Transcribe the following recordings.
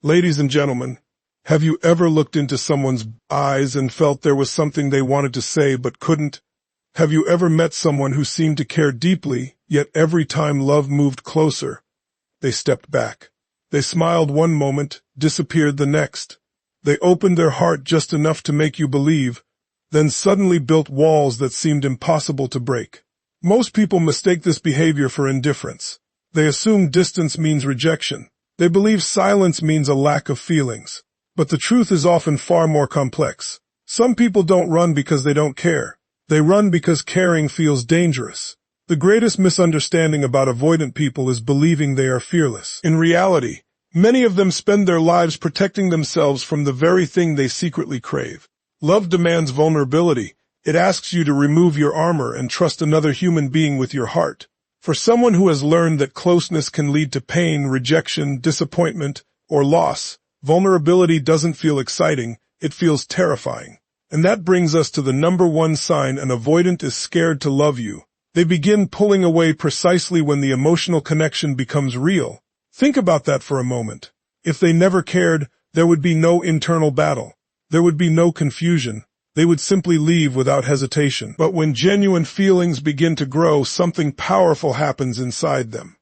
Ladies and gentlemen, have you ever looked into someone's eyes and felt there was something they wanted to say but couldn't? Have you ever met someone who seemed to care deeply, yet every time love moved closer, they stepped back? They smiled one moment, disappeared the next. They opened their heart just enough to make you believe, then suddenly built walls that seemed impossible to break. Most people mistake this behavior for indifference. They assume distance means rejection. They believe silence means a lack of feelings. But the truth is often far more complex. Some people don't run because they don't care. They run because caring feels dangerous. The greatest misunderstanding about avoidant people is believing they are fearless. In reality, many of them spend their lives protecting themselves from the very thing they secretly crave. Love demands vulnerability. It asks you to remove your armor and trust another human being with your heart. For someone who has learned that closeness can lead to pain, rejection, disappointment, or loss, vulnerability doesn't feel exciting, it feels terrifying. And that brings us to the number one sign an avoidant is scared to love you. They begin pulling away precisely when the emotional connection becomes real. Think about that for a moment. If they never cared, there would be no internal battle. There would be no confusion. They would simply leave without hesitation. But when genuine feelings begin to grow, something powerful happens inside them.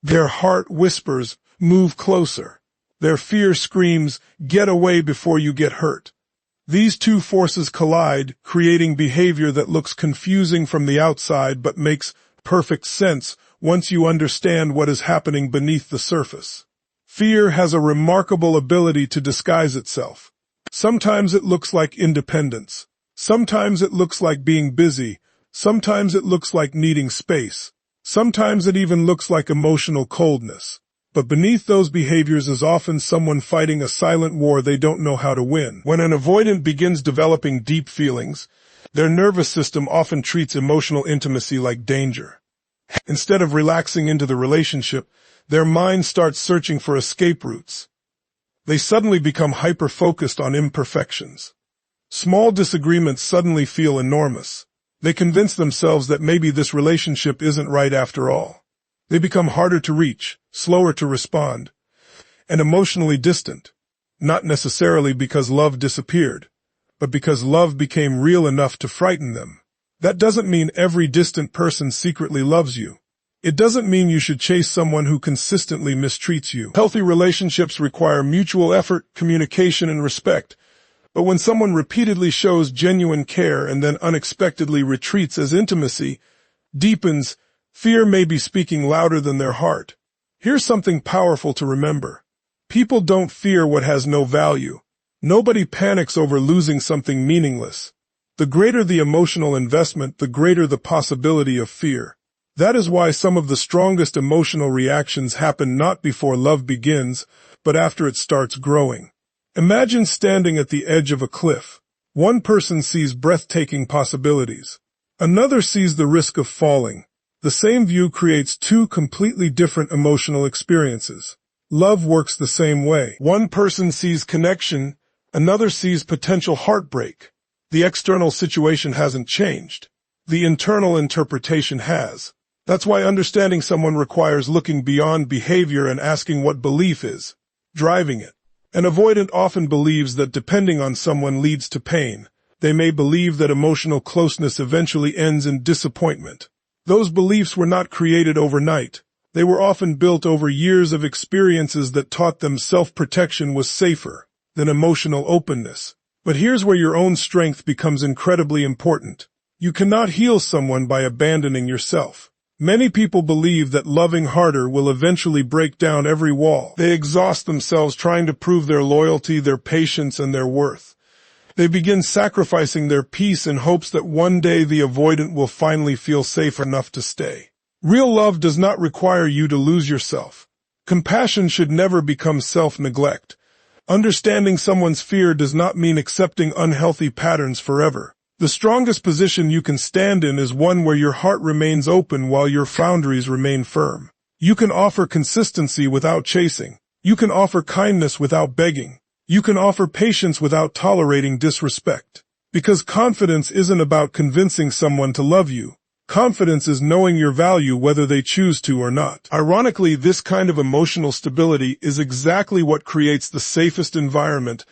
Their heart whispers, "Move closer." Their fear screams, "Get away before you get hurt." These two forces collide, creating behavior that looks confusing from the outside but makes perfect sense once you understand what is happening beneath the surface. Fear has a remarkable ability to disguise itself. Sometimes it looks like independence. Sometimes it looks like being busy. Sometimes it looks like needing space. Sometimes it even looks like emotional coldness. But beneath those behaviors is often someone fighting a silent war they don't know how to win. When an avoidant begins developing deep feelings, their nervous system often treats emotional intimacy like danger. Instead of relaxing into the relationship, their mind starts searching for escape routes. They suddenly become hyper-focused on imperfections. Small disagreements suddenly feel enormous. They convince themselves that maybe this relationship isn't right after all. They become harder to reach, slower to respond, and emotionally distant. Not necessarily because love disappeared, but because love became real enough to frighten them. That doesn't mean every distant person secretly loves you. It doesn't mean you should chase someone who consistently mistreats you. Healthy relationships require mutual effort, communication, and respect. But when someone repeatedly shows genuine care and then unexpectedly retreats as intimacy deepens, fear may be speaking louder than their heart. Here's something powerful to remember. People don't fear what has no value. Nobody panics over losing something meaningless. The greater the emotional investment, the greater the possibility of fear. That is why some of the strongest emotional reactions happen not before love begins, but after it starts growing. Imagine standing at the edge of a cliff. One person sees breathtaking possibilities. Another sees the risk of falling. The same view creates two completely different emotional experiences. Love works the same way. One person sees connection, another sees potential heartbreak. The external situation hasn't changed. The internal interpretation has. That's why understanding someone requires looking beyond behavior and asking what belief is driving it. An avoidant often believes that depending on someone leads to pain. They may believe that emotional closeness eventually ends in disappointment. Those beliefs were not created overnight. They were often built over years of experiences that taught them self-protection was safer than emotional openness. But here's where your own strength becomes incredibly important. You cannot heal someone by abandoning yourself. Many people believe that loving harder will eventually break down every wall. They exhaust themselves trying to prove their loyalty, their patience, and their worth. They begin sacrificing their peace in hopes that one day the avoidant will finally feel safe enough to stay. Real love does not require you to lose yourself. Compassion should never become self-neglect. Understanding someone's fear does not mean accepting unhealthy patterns forever. The strongest position you can stand in is one where your heart remains open while your boundaries remain firm. You can offer consistency without chasing. You can offer kindness without begging. You can offer patience without tolerating disrespect. Because confidence isn't about convincing someone to love you. Confidence is knowing your value whether they choose to or not. Ironically, this kind of emotional stability is exactly what creates the safest environment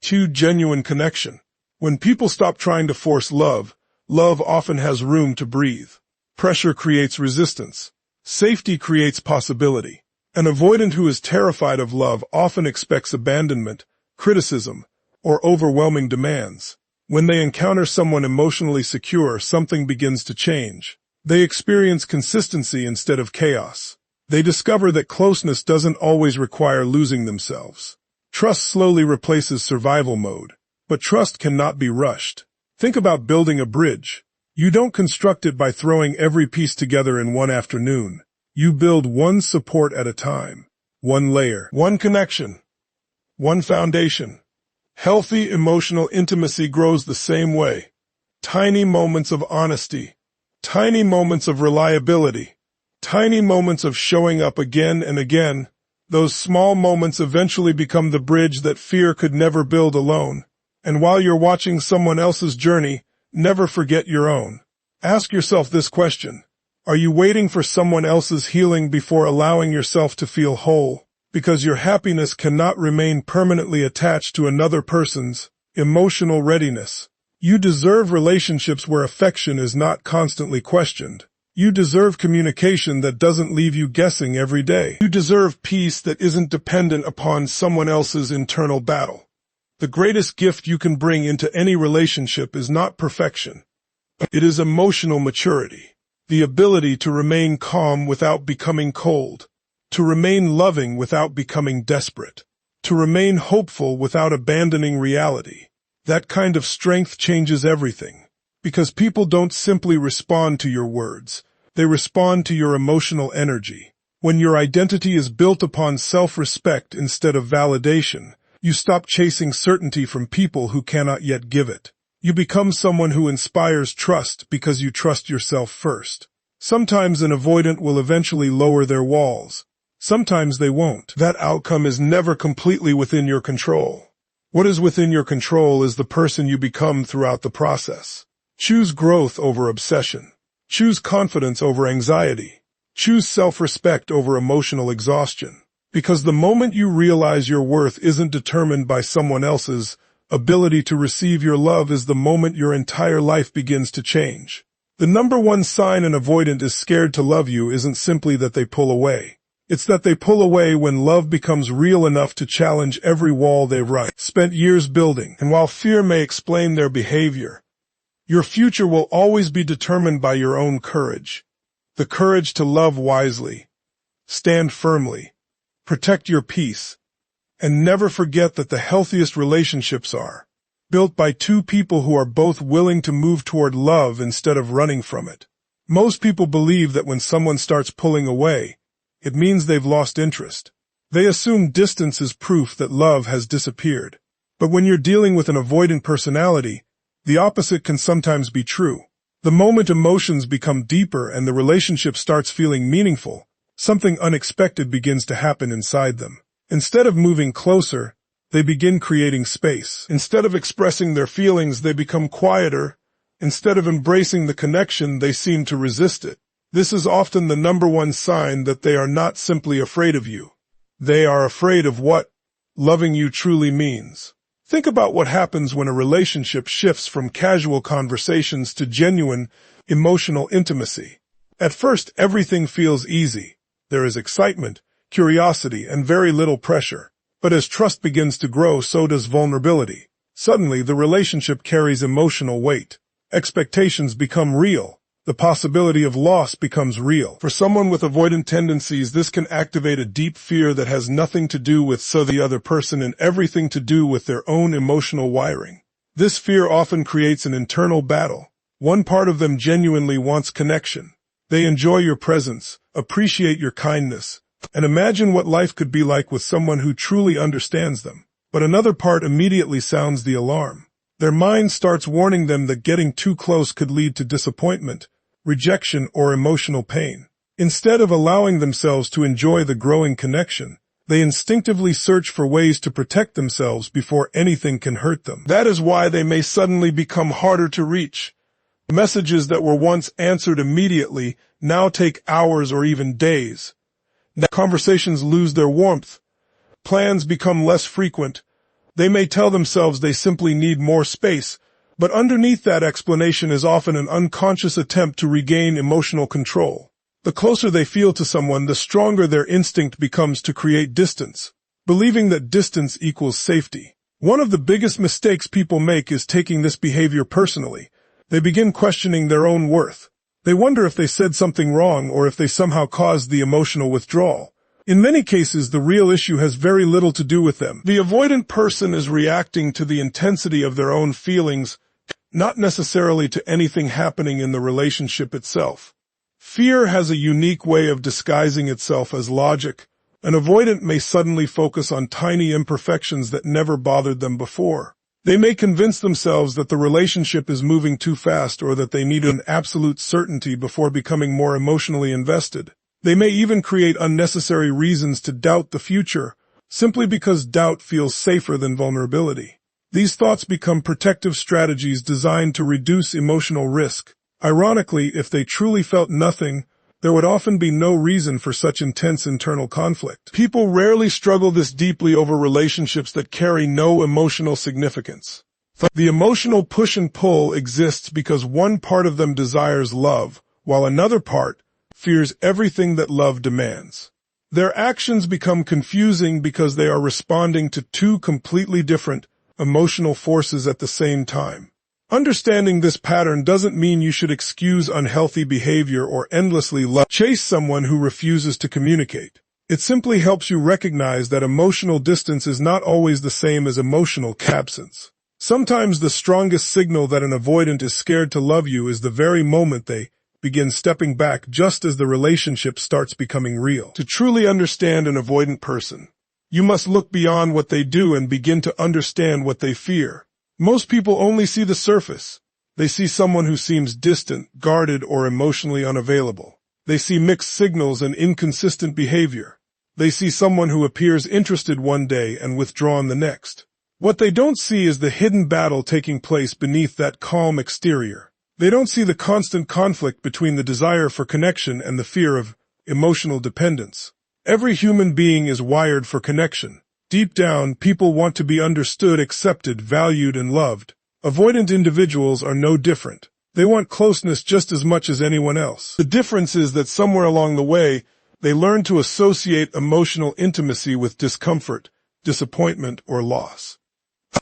to genuine connection. When people stop trying to force love, love often has room to breathe. Pressure creates resistance. Safety creates possibility. An avoidant who is terrified of love often expects abandonment, criticism, or overwhelming demands. When they encounter someone emotionally secure, something begins to change. They experience consistency instead of chaos. They discover that closeness doesn't always require losing themselves. Trust slowly replaces survival mode, but trust cannot be rushed. Think about building a bridge. You don't construct it by throwing every piece together in one afternoon. You build one support at a time, one layer, one connection, one foundation. Healthy emotional intimacy grows the same way. Tiny moments of honesty, tiny moments of reliability, tiny moments of showing up again and again. Those small moments eventually become the bridge that fear could never build alone. And while you're watching someone else's journey, never forget your own. Ask yourself this question. Are you waiting for someone else's healing before allowing yourself to feel whole? Because your happiness cannot remain permanently attached to another person's emotional readiness. You deserve relationships where affection is not constantly questioned. You deserve communication that doesn't leave you guessing every day. You deserve peace that isn't dependent upon someone else's internal battle. The greatest gift you can bring into any relationship is not perfection. It is emotional maturity, the ability to remain calm without becoming cold, to remain loving without becoming desperate, to remain hopeful without abandoning reality. That kind of strength changes everything, because people don't simply respond to your words, they respond to your emotional energy. When your identity is built upon self-respect instead of validation, you stop chasing certainty from people who cannot yet give it. You become someone who inspires trust because you trust yourself first. Sometimes an avoidant will eventually lower their walls. Sometimes they won't. That outcome is never completely within your control. What is within your control is the person you become throughout the process. Choose growth over obsession. Choose confidence over anxiety. Choose self-respect over emotional exhaustion. Because the moment you realize your worth isn't determined by someone else's ability to receive your love is the moment your entire life begins to change. The number one sign an avoidant is scared to love you isn't simply that they pull away. It's that they pull away when love becomes real enough to challenge every wall they've spent years building. And while fear may explain their behavior, your future will always be determined by your own courage. The courage to love wisely, stand firmly, protect your peace, and never forget that the healthiest relationships are built by two people who are both willing to move toward love instead of running from it. Most people believe that when someone starts pulling away, it means they've lost interest. They assume distance is proof that love has disappeared. But when you're dealing with an avoidant personality, the opposite can sometimes be true. The moment emotions become deeper and the relationship starts feeling meaningful, something unexpected begins to happen inside them. Instead of moving closer, they begin creating space. Instead of expressing their feelings, they become quieter. Instead of embracing the connection, they seem to resist it. This is often the number one sign that they are not simply afraid of you. They are afraid of what loving you truly means. Think about what happens when a relationship shifts from casual conversations to genuine, emotional intimacy. At first, everything feels easy. There is excitement, curiosity, and very little pressure. But as trust begins to grow, so does vulnerability. Suddenly, the relationship carries emotional weight. Expectations become real. The possibility of loss becomes real. For someone with avoidant tendencies, this can activate a deep fear that has nothing to do with the other person and everything to do with their own emotional wiring. This fear often creates an internal battle. One part of them genuinely wants connection. They enjoy your presence, appreciate your kindness, and imagine what life could be like with someone who truly understands them. But another part immediately sounds the alarm. Their mind starts warning them that getting too close could lead to disappointment, rejection, or emotional pain. Instead of allowing themselves to enjoy the growing connection, they instinctively search for ways to protect themselves before anything can hurt them. That is why they may suddenly become harder to reach, Messages that were once answered immediately now take hours or even days. Conversations lose their warmth. Plans become less frequent. They may tell themselves they simply need more space, but underneath that explanation is often an unconscious attempt to regain emotional control. The closer they feel to someone, the stronger their instinct becomes to create distance, believing that distance equals safety. One of the biggest mistakes people make is taking this behavior personally. They begin questioning their own worth. They wonder if they said something wrong or if they somehow caused the emotional withdrawal. In many cases, the real issue has very little to do with them. The avoidant person is reacting to the intensity of their own feelings, not necessarily to anything happening in the relationship itself. Fear has a unique way of disguising itself as logic. An avoidant may suddenly focus on tiny imperfections that never bothered them before. They may convince themselves that the relationship is moving too fast or that they need an absolute certainty before becoming more emotionally invested. They may even create unnecessary reasons to doubt the future, simply because doubt feels safer than vulnerability. These thoughts become protective strategies designed to reduce emotional risk. Ironically, if they truly felt nothing, there would often be no reason for such intense internal conflict. People rarely struggle this deeply over relationships that carry no emotional significance. The emotional push and pull exists because one part of them desires love, while another part fears everything that love demands. Their actions become confusing because they are responding to two completely different emotional forces at the same time. Understanding this pattern doesn't mean you should excuse unhealthy behavior or endlessly chase someone who refuses to communicate. It simply helps you recognize that emotional distance is not always the same as emotional absence. Sometimes the strongest signal that an avoidant is scared to love you is the very moment they begin stepping back, just as the relationship starts becoming real. To truly understand an avoidant person, you must look beyond what they do and begin to understand what they fear. Most people only see the surface. They see someone who seems distant, guarded, or emotionally unavailable. They see mixed signals and inconsistent behavior. They see someone who appears interested one day and withdrawn the next. What they don't see is the hidden battle taking place beneath that calm exterior. They don't see the constant conflict between the desire for connection and the fear of emotional dependence. Every human being is wired for connection. Deep down, people want to be understood, accepted, valued, and loved. Avoidant individuals are no different. They want closeness just as much as anyone else. The difference is that somewhere along the way, they learn to associate emotional intimacy with discomfort, disappointment, or loss.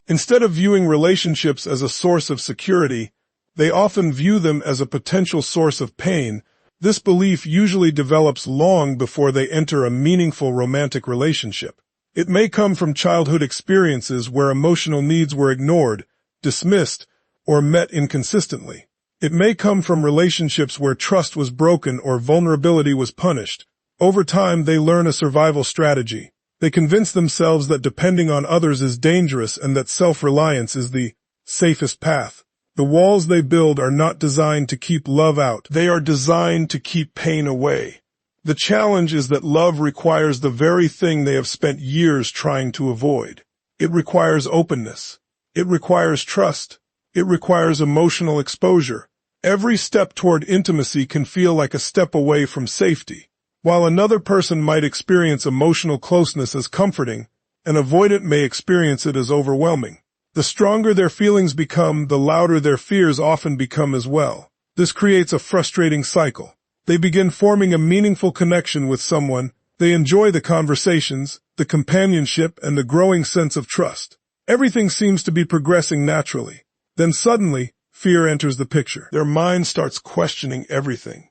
Instead of viewing relationships as a source of security, they often view them as a potential source of pain. This belief usually develops long before they enter a meaningful romantic relationship. It may come from childhood experiences where emotional needs were ignored, dismissed, or met inconsistently. It may come from relationships where trust was broken or vulnerability was punished. Over time, they learn a survival strategy. They convince themselves that depending on others is dangerous and that self-reliance is the safest path. The walls they build are not designed to keep love out. They are designed to keep pain away. The challenge is that love requires the very thing they have spent years trying to avoid. It requires openness. It requires trust. It requires emotional exposure. Every step toward intimacy can feel like a step away from safety. While another person might experience emotional closeness as comforting, an avoidant may experience it as overwhelming. The stronger their feelings become, the louder their fears often become as well. This creates a frustrating cycle. They begin forming a meaningful connection with someone. They enjoy the conversations, the companionship, and the growing sense of trust. Everything seems to be progressing naturally. Then suddenly, fear enters the picture. Their mind starts questioning everything.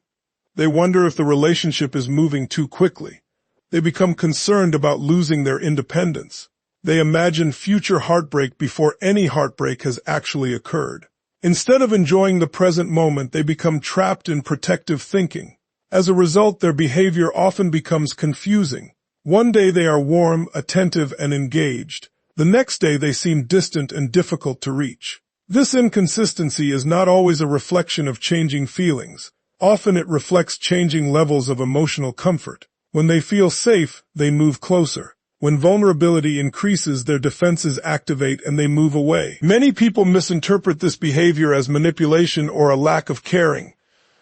They wonder if the relationship is moving too quickly. They become concerned about losing their independence. They imagine future heartbreak before any heartbreak has actually occurred. Instead of enjoying the present moment, they become trapped in protective thinking. As a result, their behavior often becomes confusing. One day they are warm, attentive, and engaged. The next day they seem distant and difficult to reach. This inconsistency is not always a reflection of changing feelings. Often it reflects changing levels of emotional comfort. When they feel safe, they move closer. When vulnerability increases, their defenses activate and they move away. Many people misinterpret this behavior as manipulation or a lack of caring.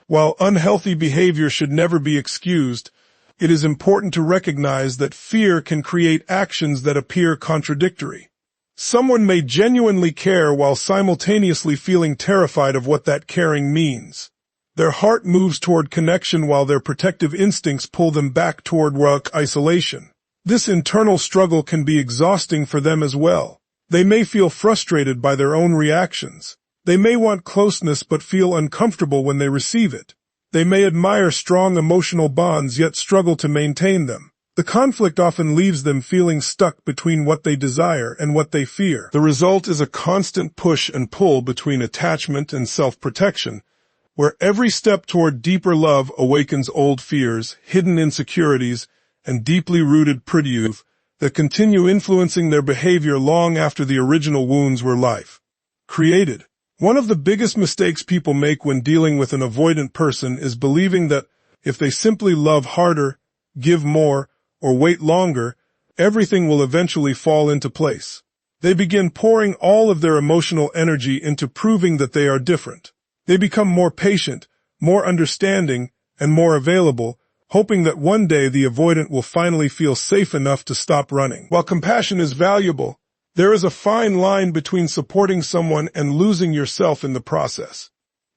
While unhealthy behavior should never be excused, it is important to recognize that fear can create actions that appear contradictory. Someone may genuinely care while simultaneously feeling terrified of what that caring means. Their heart moves toward connection while their protective instincts pull them back toward isolation. This internal struggle can be exhausting for them as well. They may feel frustrated by their own reactions. They may want closeness but feel uncomfortable when they receive it. They may admire strong emotional bonds yet struggle to maintain them. The conflict often leaves them feeling stuck between what they desire and what they fear. The result is a constant push and pull between attachment and self-protection, where every step toward deeper love awakens old fears, hidden insecurities, and deeply rooted prejudice that continue influencing their behavior long after the original wounds were created. One of the biggest mistakes people make when dealing with an avoidant person is believing that if they simply love harder, give more, or wait longer, everything will eventually fall into place. They begin pouring all of their emotional energy into proving that they are different. They become more patient, more understanding, and more available, hoping that one day the avoidant will finally feel safe enough to stop running. While compassion is valuable, there is a fine line between supporting someone and losing yourself in the process.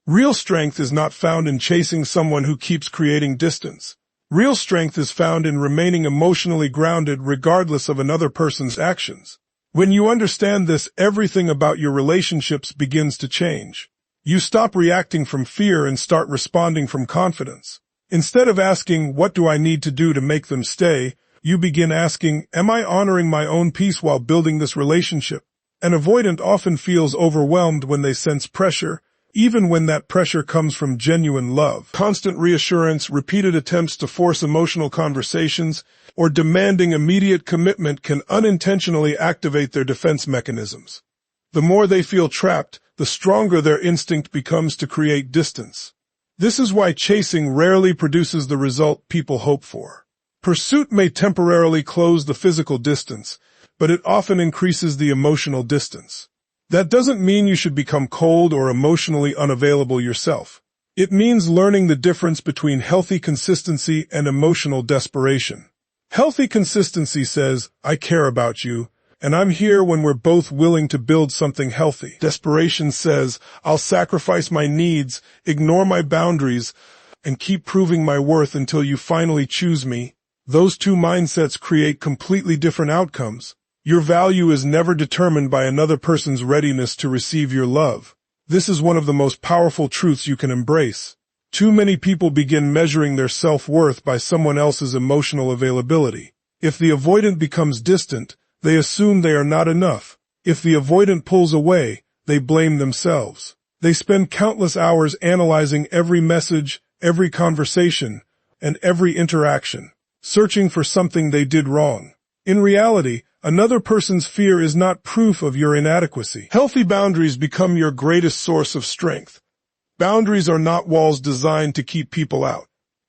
Real strength is not found in chasing someone who keeps creating distance. Real strength is found in remaining emotionally grounded regardless of another person's actions. When you understand this, everything about your relationships begins to change. You stop reacting from fear and start responding from confidence. Instead of asking, what do I need to do to make them stay, you begin asking, am I honoring my own peace while building this relationship? An avoidant often feels overwhelmed when they sense pressure, even when that pressure comes from genuine love. Constant reassurance, repeated attempts to force emotional conversations, or demanding immediate commitment can unintentionally activate their defense mechanisms. The more they feel trapped, the stronger their instinct becomes to create distance. This is why chasing rarely produces the result people hope for. Pursuit may temporarily close the physical distance, but it often increases the emotional distance. That doesn't mean you should become cold or emotionally unavailable yourself. It means learning the difference between healthy consistency and emotional desperation. Healthy consistency says, I care about you, and I'm here when we're both willing to build something healthy. Desperation says, I'll sacrifice my needs, ignore my boundaries, and keep proving my worth until you finally choose me. Those two mindsets create completely different outcomes. Your value is never determined by another person's readiness to receive your love. This is one of the most powerful truths you can embrace. Too many people begin measuring their self-worth by someone else's emotional availability. If the avoidant becomes distant, they assume they are not enough. If the avoidant pulls away, they blame themselves. They spend countless hours analyzing every message, every conversation, and every interaction, searching for something they did wrong. In reality, another person's fear is not proof of your inadequacy. Healthy boundaries become your greatest source of strength. Boundaries are not walls designed to keep people out.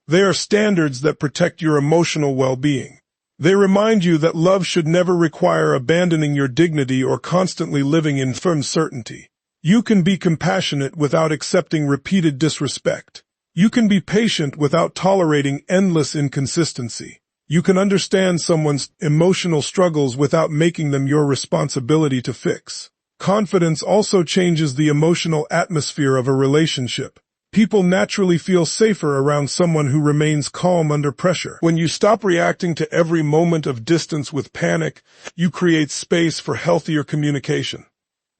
They are standards that protect your emotional well-being. They remind you that love should never require abandoning your dignity or constantly living in uncertainty. You can be compassionate without accepting repeated disrespect. You can be patient without tolerating endless inconsistency. You can understand someone's emotional struggles without making them your responsibility to fix. Confidence also changes the emotional atmosphere of a relationship. People naturally feel safer around someone who remains calm under pressure. When you stop reacting to every moment of distance with panic, you create space for healthier communication.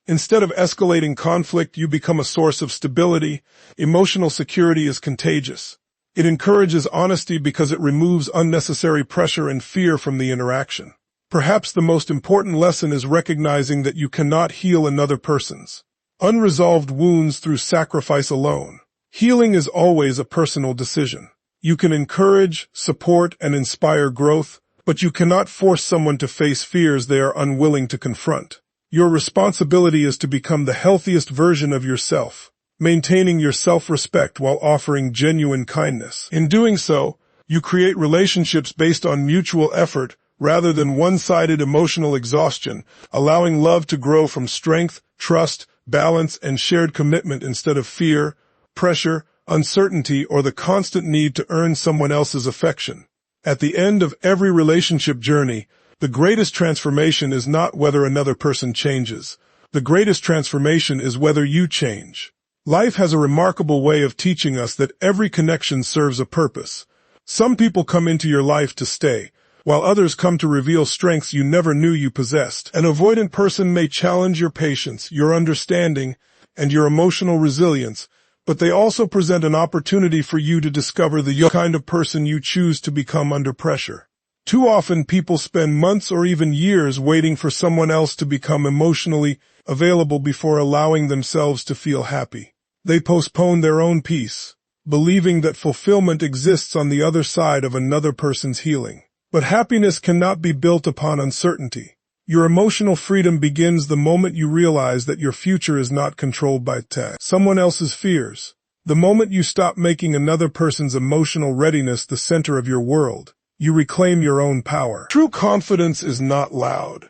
Instead of escalating conflict, you become a source of stability. Emotional security is contagious. It encourages honesty because it removes unnecessary pressure and fear from the interaction. Perhaps the most important lesson is recognizing that you cannot heal another person's unresolved wounds through sacrifice alone. Healing is always a personal decision. You can encourage, support, and inspire growth, but you cannot force someone to face fears they are unwilling to confront. Your responsibility is to become the healthiest version of yourself, maintaining your self-respect while offering genuine kindness. In doing so, you create relationships based on mutual effort rather than one-sided emotional exhaustion, allowing love to grow from strength, trust, balance, and shared commitment instead of fear, pressure, uncertainty, or the constant need to earn someone else's affection. At the end of every relationship journey, the greatest transformation is not whether another person changes. The greatest transformation is whether you change. Life has a remarkable way of teaching us that every connection serves a purpose. Some people come into your life to stay, while others come to reveal strengths you never knew you possessed. An avoidant person may challenge your patience, your understanding, and your emotional resilience, but they also present an opportunity for you to discover the kind of person you choose to become under pressure. Too often people spend months or even years waiting for someone else to become emotionally available before allowing themselves to feel happy. They postpone their own peace, believing that fulfillment exists on the other side of another person's healing. But happiness cannot be built upon uncertainty. Your emotional freedom begins the moment you realize that your future is not controlled by someone else's fears. The moment you stop making another person's emotional readiness the center of your world, you reclaim your own power. True confidence is not loud.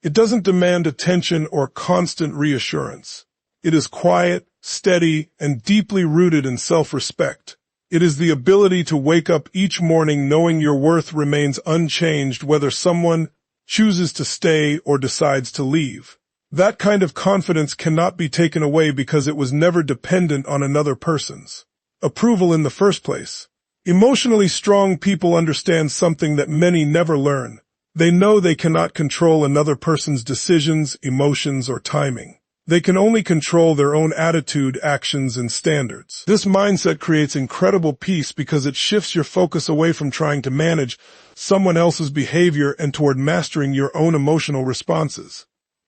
It doesn't demand attention or constant reassurance. It is quiet, steady, and deeply rooted in self-respect. It is the ability to wake up each morning knowing your worth remains unchanged whether someone chooses to stay or decides to leave. That kind of confidence cannot be taken away because it was never dependent on another person's approval in the first place. Emotionally strong people understand something that many never learn. They know they cannot control another person's decisions, emotions, or timing. They can only control their own attitude, actions, and standards. This mindset creates incredible peace because it shifts your focus away from trying to manage someone else's behavior and toward mastering your own emotional responses.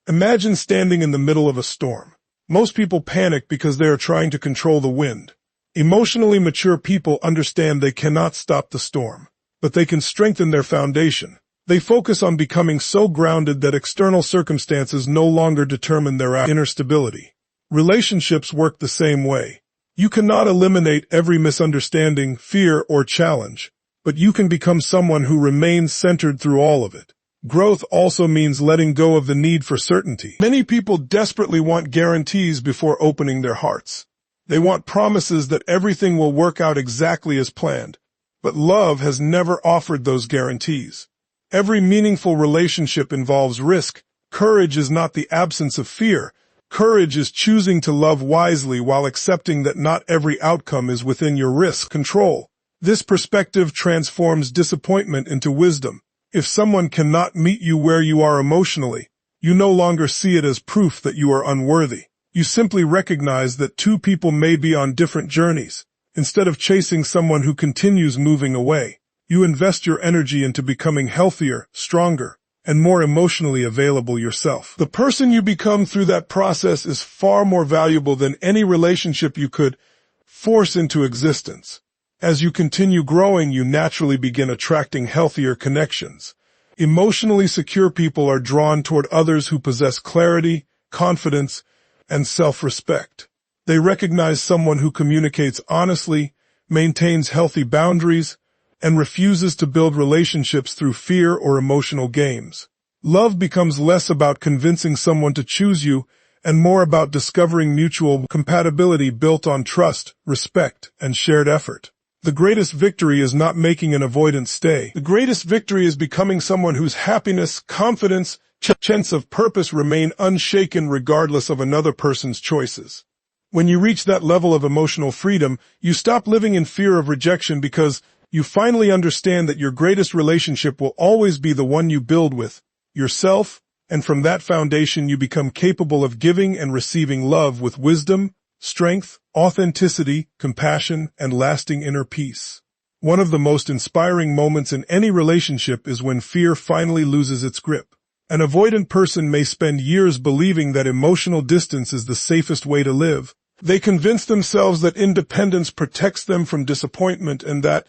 Imagine standing in the middle of a storm. Most people panic because they are trying to control the wind. Emotionally mature people understand they cannot stop the storm, but they can strengthen their foundation. They focus on becoming so grounded that external circumstances no longer determine their inner stability. Relationships work the same way. You cannot eliminate every misunderstanding, fear, or challenge, but you can become someone who remains centered through all of it. Growth also means letting go of the need for certainty. Many people desperately want guarantees before opening their hearts. They want promises that everything will work out exactly as planned, but love has never offered those guarantees. Every meaningful relationship involves risk. Courage is not the absence of fear. Courage is choosing to love wisely while accepting that not every outcome is within your risk control. This perspective transforms disappointment into wisdom. If someone cannot meet you where you are emotionally, you no longer see it as proof that you are unworthy. You simply recognize that two people may be on different journeys. Instead of chasing someone who continues moving away, you invest your energy into becoming healthier, stronger, and more emotionally available yourself. The person you become through that process is far more valuable than any relationship you could force into existence. As you continue growing, you naturally begin attracting healthier connections. Emotionally secure people are drawn toward others who possess clarity, confidence, and self-respect. They recognize someone who communicates honestly, maintains healthy boundaries, and refuses to build relationships through fear or emotional games. Love becomes less about convincing someone to choose you and more about discovering mutual compatibility built on trust, respect, and shared effort. The greatest victory is not making an avoidant stay. The greatest victory is becoming someone whose happiness, confidence, sense of purpose remain unshaken regardless of another person's choices. When you reach that level of emotional freedom, you stop living in fear of rejection because you finally understand that your greatest relationship will always be the one you build with yourself, and from that foundation you become capable of giving and receiving love with wisdom, strength, authenticity, compassion, and lasting inner peace. One of the most inspiring moments in any relationship is when fear finally loses its grip. An avoidant person may spend years believing that emotional distance is the safest way to live. They convince themselves that independence protects them from disappointment and that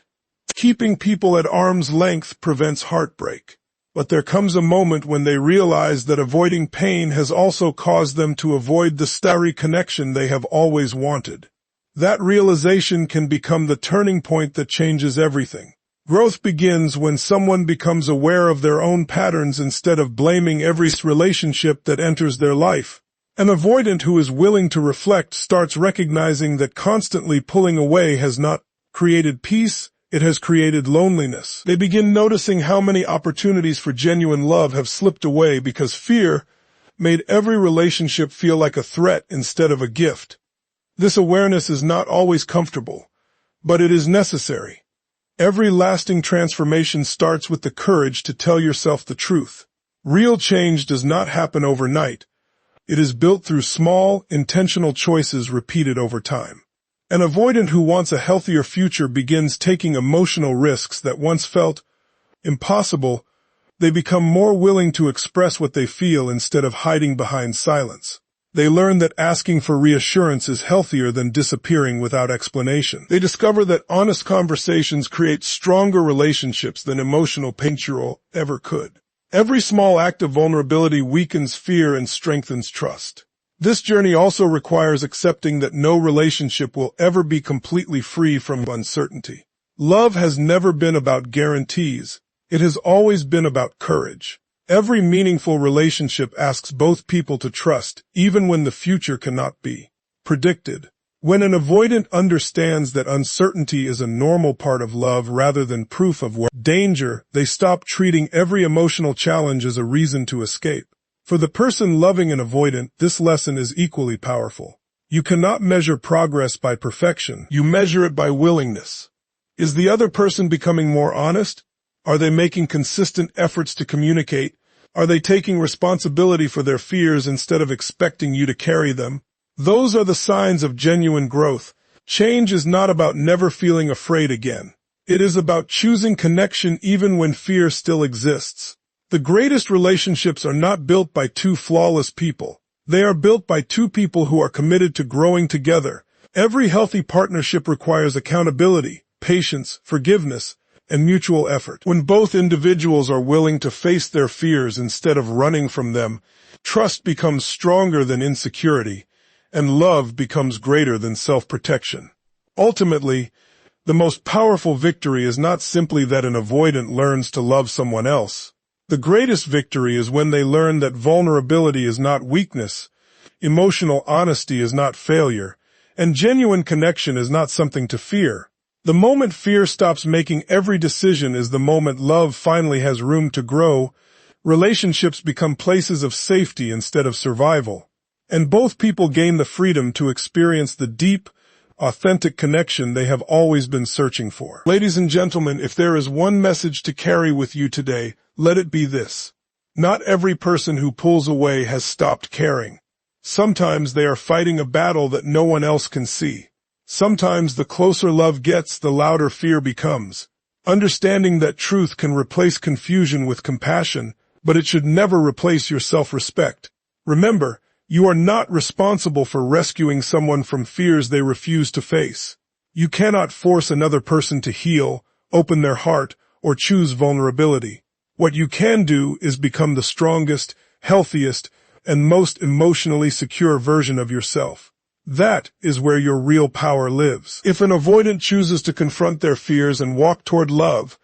keeping people at arm's length prevents heartbreak. But there comes a moment when they realize that avoiding pain has also caused them to avoid the starry connection they have always wanted. That realization can become the turning point that changes everything. Growth begins when someone becomes aware of their own patterns instead of blaming every relationship that enters their life. An avoidant who is willing to reflect starts recognizing that constantly pulling away has not created peace, it has created loneliness. They begin noticing how many opportunities for genuine love have slipped away because fear made every relationship feel like a threat instead of a gift. This awareness is not always comfortable, but it is necessary. Every lasting transformation starts with the courage to tell yourself the truth. Real change does not happen overnight. It is built through small, intentional choices repeated over time. An avoidant who wants a healthier future begins taking emotional risks that once felt impossible. They become more willing to express what they feel instead of hiding behind silence. They learn that asking for reassurance is healthier than disappearing without explanation. They discover that honest conversations create stronger relationships than emotional painterol ever could. Every small act of vulnerability weakens fear and strengthens trust. This journey also requires accepting that no relationship will ever be completely free from uncertainty. Love has never been about guarantees. It has always been about courage. Every meaningful relationship asks both people to trust, even when the future cannot be predicted. When an avoidant understands that uncertainty is a normal part of love rather than proof of danger, they stop treating every emotional challenge as a reason to escape. For the person loving an avoidant, this lesson is equally powerful. You cannot measure progress by perfection. You measure it by willingness. Is the other person becoming more honest? Are they making consistent efforts to communicate? Are they taking responsibility for their fears instead of expecting you to carry them? Those are the signs of genuine growth. Change is not about never feeling afraid again. It is about choosing connection even when fear still exists. The greatest relationships are not built by two flawless people. They are built by two people who are committed to growing together. Every healthy partnership requires accountability, patience, forgiveness, and mutual effort. When both individuals are willing to face their fears instead of running from them, trust becomes stronger than insecurity, and love becomes greater than self-protection. Ultimately, the most powerful victory is not simply that an avoidant learns to love someone else. The greatest victory is when they learn that vulnerability is not weakness, emotional honesty is not failure, and genuine connection is not something to fear. The moment fear stops making every decision is the moment love finally has room to grow. Relationships become places of safety instead of survival, and both people gain the freedom to experience the deep, authentic connection they have always been searching for. Ladies and gentlemen, if there is one message to carry with you today, let it be this. Not every person who pulls away has stopped caring. Sometimes they are fighting a battle that no one else can see. Sometimes the closer love gets, the louder fear becomes. Understanding that truth can replace confusion with compassion, but it should never replace your self-respect. Remember, you are not responsible for rescuing someone from fears they refuse to face. You cannot force another person to heal, open their heart, or choose vulnerability. What you can do is become the strongest, healthiest, and most emotionally secure version of yourself. That is where your real power lives. If an avoidant chooses to confront their fears and walk toward love,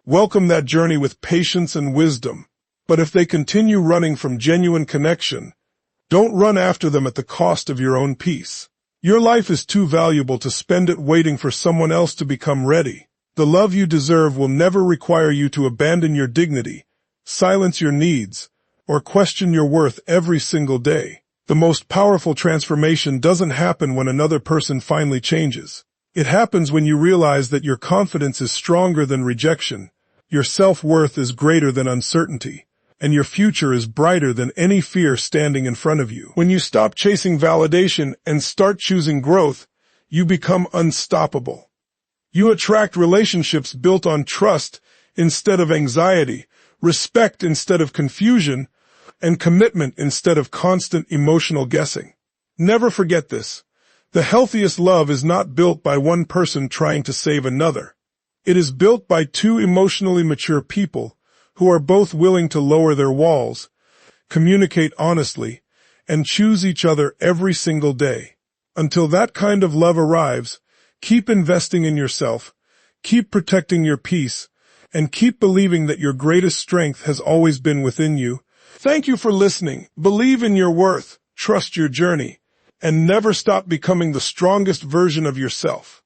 welcome that journey with patience and wisdom. But if they continue running from genuine connection, don't run after them at the cost of your own peace. Your life is too valuable to spend it waiting for someone else to become ready. The love you deserve will never require you to abandon your dignity, silence your needs, or question your worth every single day. The most powerful transformation doesn't happen when another person finally changes. It happens when you realize that your confidence is stronger than rejection, your self-worth is greater than uncertainty, and your future is brighter than any fear standing in front of you. When you stop chasing validation and start choosing growth, you become unstoppable. You attract relationships built on trust instead of anxiety, respect instead of confusion, and commitment instead of constant emotional guessing. Never forget this. The healthiest love is not built by one person trying to save another. It is built by two emotionally mature people who are both willing to lower their walls, communicate honestly, and choose each other every single day. Until that kind of love arrives, keep investing in yourself, Keep protecting your peace, and keep believing that your greatest strength has always been within you. Thank you for listening. Believe in your worth, trust your journey, and never stop becoming the strongest version of yourself.